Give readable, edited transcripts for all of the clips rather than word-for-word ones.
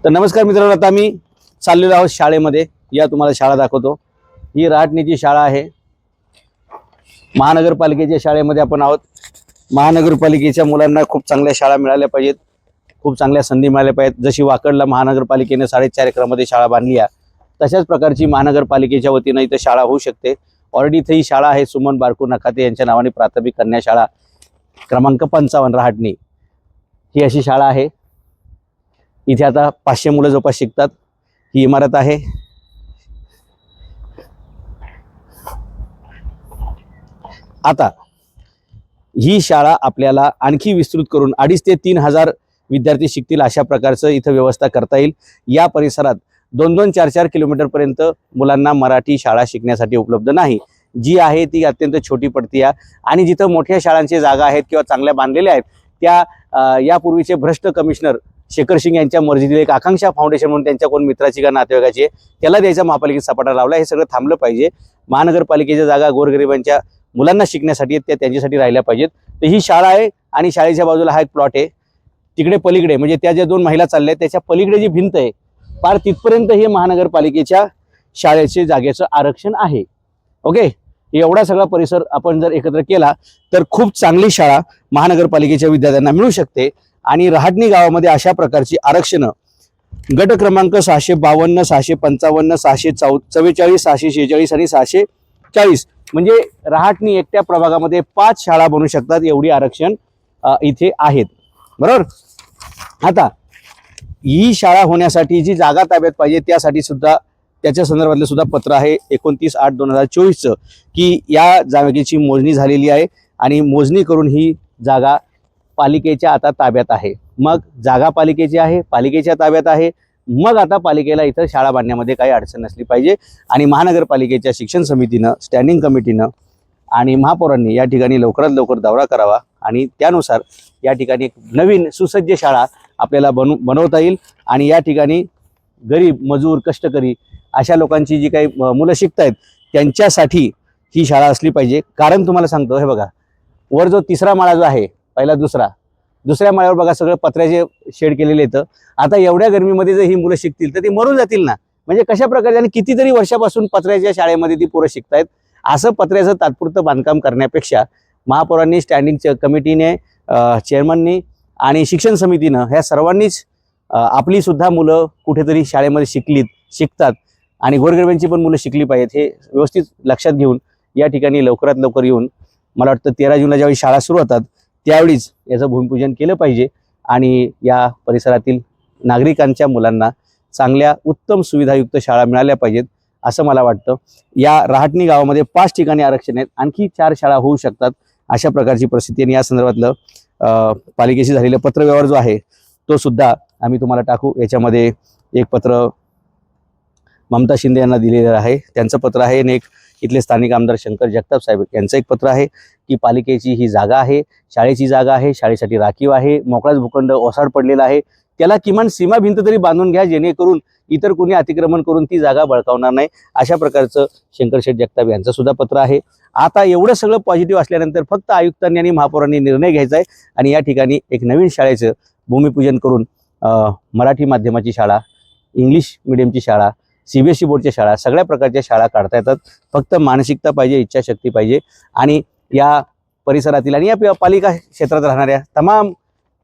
तर नमस्कार मित्रांनो, आता मी चाललेलो आहोत शाळेमध्ये. या तुम्हाला शाळा दाखवतो. ही रहाटणीची शाळा आहे. महानगरपालिकेच्या शाळेमध्ये आपण आहोत. महानगरपालिकेच्या मुलांना खूप चांगल्या शाळा मिळाल्या पाहिजेत, खूप चांगल्या संधी मिळाल्या पाहिजेत. जशी वाकडला महानगरपालिकेने 4.5 एकरामध्ये शाळा बांधली आहे, तशाच प्रकारची महानगरपालिकेच्या वतीने इथं शाळा होऊ शकते. ऑलरेडी इथे ही शाळा आहे. सुमन बारकू नखाते यांच्या नावाने प्राथमिक कन्या शाळा क्रमांक 55 रहाटणी, ही अशी शाळा आहे. इथे आता 500 मुलं जवळपास शिकतात. ही इमारत आहे. आता ही शाळा आपल्याला आणखी विस्तृत करून 2,500 ते 3,000 विद्यार्थी शिकतील अशा प्रकारचं इथं व्यवस्था करता येईल. या परिसरात 2-2, 4-4 किलोमीटर पर्यंत मुलांना मराठी शाळा शिकण्यासाठी उपलब्ध नाही. जी आहे ती अत्यंत छोटी पडती आहे. आणि जिथं मोठ्या शाळांची जागा आहेत किंवा चांगल्या बांधलेल्या आहेत, त्या यापूर्वीचे भ्रष्ट कमिशनर शेखर सिंग यांच्या मर्जीतील एक आकांक्षा फाउंडेशन म्हणून त्यांच्या कोण मित्राची का नातेवाईकाची आहे, त्याला द्यायचा महापालिकेत सपाटा लावला. हे सगळं थांबलं पाहिजे. महानगरपालिकेच्या जागा गोरगरिबांच्या मुलांना शिकण्यासाठी त्या त्यांच्यासाठी राहिल्या पाहिजेत. तर ही शाळा आहे आणि शाळेच्या बाजूला हा एक प्लॉट आहे. तिकडे पलीकडे म्हणजे त्या ज्या 2 महिला चालल्या आहेत त्याच्या पलीकडे जी भिंत आहे पार तिथपर्यंत हे महानगरपालिकेच्या शाळेचे जागेचं आरक्षण आहे. ओके, एवढा सगळा परिसर आपण जर एकत्र केला तर खूप चांगली शाळा महानगरपालिकेच्या विद्यार्थ्यांना मिळू शकते. आणि रहाटणी गावामध्ये अशा प्रकारची आरक्षणं गट क्रमांक 652, 655, 644, 646 आणि 640 म्हणजे रहाटणी एकट्या प्रभागामध्ये 5 शाळा बनू शकतात, एवढी आरक्षण इथे आहेत. बरोबर. आता ही शाळा होण्यासाठी जी जागा ताब्यात पाहिजे त्यासाठी सुद्धा त्याच्या संदर्भातलं सुद्धा पत्र आहे 29/8/2024 की या जागेची मोजणी झालेली आहे आणि मोजणी करून ही जागा पालिकेच्या आता ताब्यात आहे. मग जागा पालिकेची आहे, पालिकेच्या ताब्यात आहे. मग आता पालिकेला इथं शाळा बांधण्यामध्ये काही अडचण नसली पाहिजे. आणि महानगरपालिकेच्या शिक्षण समितीनं, स्टँडिंग कमिटीनं आणि महापौरांनी या ठिकाणी लवकरात लवकर दौरा करावा आणि त्यानुसार या ठिकाणी एक नवीन सुसज्ज शाळा आपल्याला बनवता येईल. आणि या ठिकाणी गरीब, मजूर, कष्टकरी अशा लोकांची जी काही मुलं शिकतायत त्यांच्यासाठी ही शाळा असली पाहिजे. कारण तुम्हाला सांगतो, हे बघा, वर जो 3रा माळा जो आहे, पहिला दुसऱ्या माळ्यावर बघा सगळं पत्र्याचे शेड केलेले येतं. आता एवढ्या गरमीमध्ये जर ही मुलं शिकतील तर ती मरून जातील ना. म्हणजे कशा प्रकारे आणि कितीतरी वर्षापासून पत्र्याच्या शाळेमध्ये ती पोरं शिकतायत. असं पत्र्याचं तात्पुरतं बांधकाम करण्यापेक्षा महापौरांनी, स्टँडिंग कमिटीने, चेअरमननी आणि शिक्षण समितीनं ह्या सर्वांनीच आपली सुद्धा मुलं कुठेतरी शाळेमध्ये शिकतात आणि गोरगरिबांची पण मुलं शिकली पाहिजेत हे व्यवस्थित लक्षात घेऊन या ठिकाणी लवकरात लवकर येऊन, मला वाटतं 13 जूनला ज्यावेळी शाळा सुरू होतात त्यावेळीच याचं भूमिपूजन केलं पाहिजे आणि या परिसरातील नागरिकांच्या मुलांना चांगल्या उत्तम सुविधायुक्त शाळा मिळाल्या पाहिजेत असं मला वाटतं. या रहाटणी गावामध्ये 5 ठिकाणी आरक्षण आहेत, आणखी 4 शाळा होऊ शकतात अशा प्रकारची परिस्थिती. आणि या संदर्भातलं पालिकेशी झालेलं पत्रव्यवहार जो आहे तो सुद्धा आम्ही तुम्हाला टाकू. याच्यामध्ये एक पत्र ममता शिंदे यांना दिलेलं आहे, त्यांचं पत्र आहे. आणि एक इथले स्थानिक आमदार शंकर जगताप साहेब यांचं एक पत्र आहे की पालिकेची ही जागा आहे, शाळेची जागा आहे, शाळेसाठी राखीव आहे, मोकळाच भूखंड ओसाड पडलेला आहे, त्याला किमान सीमा भिंत तरी बांधून घ्या जेणेकरून इतर कोणी अतिक्रमण करून ती जागा बळकावणार नाही. अशा प्रकारचं शंकर शेठ जगताप यांचं सुद्धा पत्र आहे. आता एवढं सगळं पॉझिटिव्ह असल्यानंतर फक्त आयुक्तांनी आणि महापौरांनी निर्णय घ्यायचा आहे आणि या ठिकाणी एक नवीन शाळेचं भूमिपूजन करून मराठी माध्यमाची शाळा, इंग्लिश मिडियमची शाळा, CBSE बोर्डच्या शाळा, सगळ्या प्रकारच्या शाळा काढता येतात. फक्त मानसिकता पाहिजे, इच्छाशक्ती पाहिजे. आणि या परिसरातील आणि या पालिका क्षेत्रात राहणाऱ्या तमाम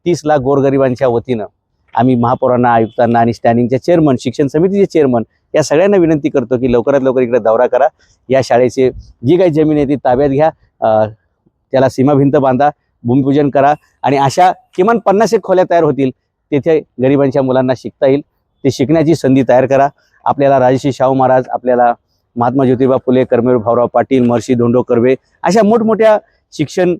30 लाख गोरगरिबांच्या वतीनं आम्ही महापौरांना, आयुक्तांना आणि स्टँडिंगच्या चेअरमन, शिक्षण समितीचे चेअरमन या सगळ्यांना विनंती करतो की लवकरात लवकर इकडे दौरा करा. या शाळेचे जी काही जमीन आहे ती ताब्यात घ्या, त्याला सीमा भिंत बांधा, भूमिपूजन करा आणि अशा किमान 50 खोल्या तयार होतील. तेथे गरिबांच्या मुलांना शिकता येईल. ते शिकण्याची संधी तयार करा. आपल्याला राजश्री शाहू महाराज, आपल्याला महात्मा ज्योतिबा फुले, कर्मवीर भाऊराव पाटील, महर्षी धोंडो कर्वे अशा मोठमोठ्या शिक्षण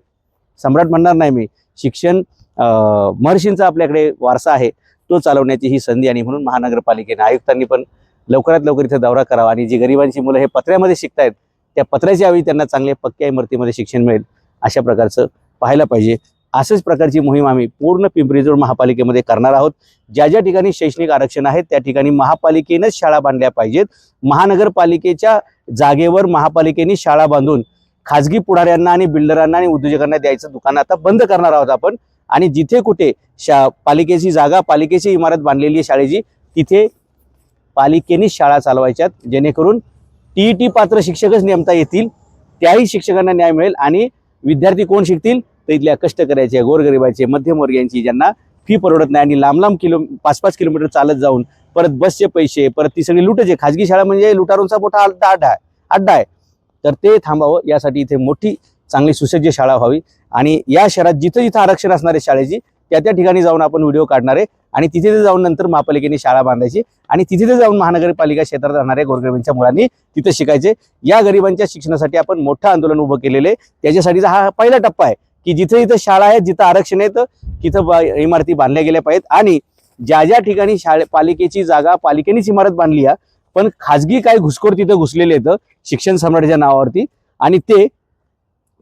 सम्राट म्हणणार नाही मी, शिक्षण महर्षींचा आपल्याकडे वारसा आहे, तो चालवण्याची ही संधी. आणि म्हणून महानगरपालिकेने, आयुक्तांनी पण लवकरात लवकर इथे दौरा करावा आणि जी गरिबांची मुलं हे पत्र्यामध्ये शिकतायत त्या पत्र्याच्या ऐवजी त्यांना चांगले पक्क्या इमारतीमध्ये शिक्षण मिळेल अशा प्रकारचं पाहायला पाहिजे. अशाच प्रकारची मोहीम आम्ही पूर्ण पिंपरी-चिंचवड महापालिकेमध्ये करणार आहोत. ज्या ज्या ठिकाणी शैक्षणिक आरक्षण आहे त्या ठिकाणी महापालिकेनंच शाळा बांधल्या पाहिजेत. महानगरपालिकेच्या जागेवर महापालिकेने शाळा बांधून खाजगी पुढाऱ्यांना आणि बिल्डरांना आणि उद्योजकांना द्यायचं दुकान आता बंद करणार आहोत आपण. आणि जिथे कुठे पालिकेची जागा, पालिकेची इमारत बांधलेली आहे शाळेची, तिथे पालिकेनेच शाळा चालवायच्यात, जेणेकरून TET पात्र शिक्षकच नेमता येतील, त्याही शिक्षकांना न्याय मिळेल आणि विद्यार्थी कोण शिकतील तर इथल्या कष्टकऱ्याचे, गोरगरिबाचे, मध्यमवर्गीयांची, ज्यांना फी परवडत नाही आणि लांब लांब 5-5 किलोमीटर चालत जाऊन परत बसचे पैसे, परत ती सगळी लुटायचे. खाजगी शाळा म्हणजे लुटारूंचा मोठा अड्डा आहे. तर ते थांबावं यासाठी इथे मोठी चांगली सुसज्ज शाळा व्हावी आणि या शहरात जिथं जिथं आरक्षण असणार आहे शाळेची त्या ठिकाणी जाऊन आपण व्हिडिओ काढणार आहे आणि तिथे जाऊन नंतर महापालिकेने शाळा बांधायची आणि तिथे जाऊन महानगरपालिका क्षेत्रात राहणाऱ्या गोरगरिबांच्या मुलांनी तिथे शिकायचे. या गरिबांच्या शिक्षणासाठी आपण मोठं आंदोलन उभं केलेलं आहे. त्याच्यासाठीचा हा पहिला टप्पा आहे की जिथे जिथं शाळा आहेत, जिथं आरक्षण आहे तिथं इमारती बांधल्या गेल्या पाहिजेत आणि ज्या ठिकाणी पालिकेची जागा पालिकेनेच इमारत बांधली आहे, पण खाजगी काही घुसखोर तिथं घुसलेले आहेत शिक्षण सम्राटच्या नावावरती आणि ते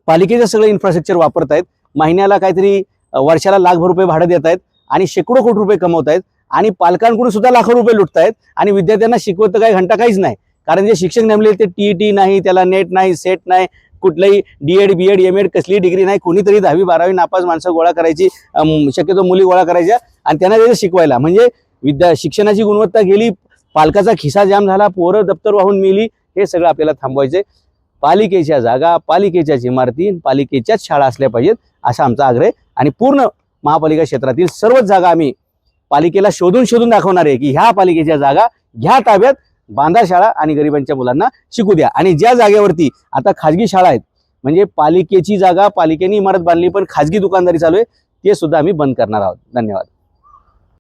पालिकेचं सगळं इन्फ्रास्ट्रक्चर वापरत आहेत. महिन्याला काहीतरी वर्षाला लाखभर रुपये भाडं देत आहेत आणि शेकडो कोटी रुपये कमवत आहेत आणि पालकांकडून सुद्धा लाखो रुपये लुटतायत आणि विद्यार्थ्यांना शिकवत काही घंटा काहीच नाही. कारण जे शिक्षक नेमले ते TET नाही, त्याला नेट नाही, सेट नाही, कुठलंही DED BEd MAd कसली डिग्री नाही. कोणीतरी 10वी 12वी नापास माणसं गोळा करायची, शक्यतो मुली गोळा करायच्या आणि त्यांना त्याचं शिकवायला. म्हणजे शिक्षणाची गुणवत्ता गेली, पालकाचा खिसा जाम झाला, पोरं दप्तर वाहून मिली. हे सगळं आपल्याला थांबवायचे. पालिकेच्या जागा, पालिकेच्याच इमारती, पालिकेच्याच शाळा असल्या पाहिजेत असा आमचा आग्रह आहे आणि पूर्ण महापालिका क्षेत्रातील सर्वच जागा आम्ही पालिकेला शोधून दाखवणार आहे की ह्या पालिकेच्या जागा घ्या ताब्यात, बांधा शाळा आणि गरिबांच्या मुलांना शिकू द्या. आणि ज्या जागेवरती आता खाजगी शाळा आहेत, म्हणजे पालिकेची जागा पालिकेने इमारत बांधली पण खाजगी दुकानदारी चालू आहे, ते सुद्धा आम्ही बंद करणार आहोत. धन्यवाद.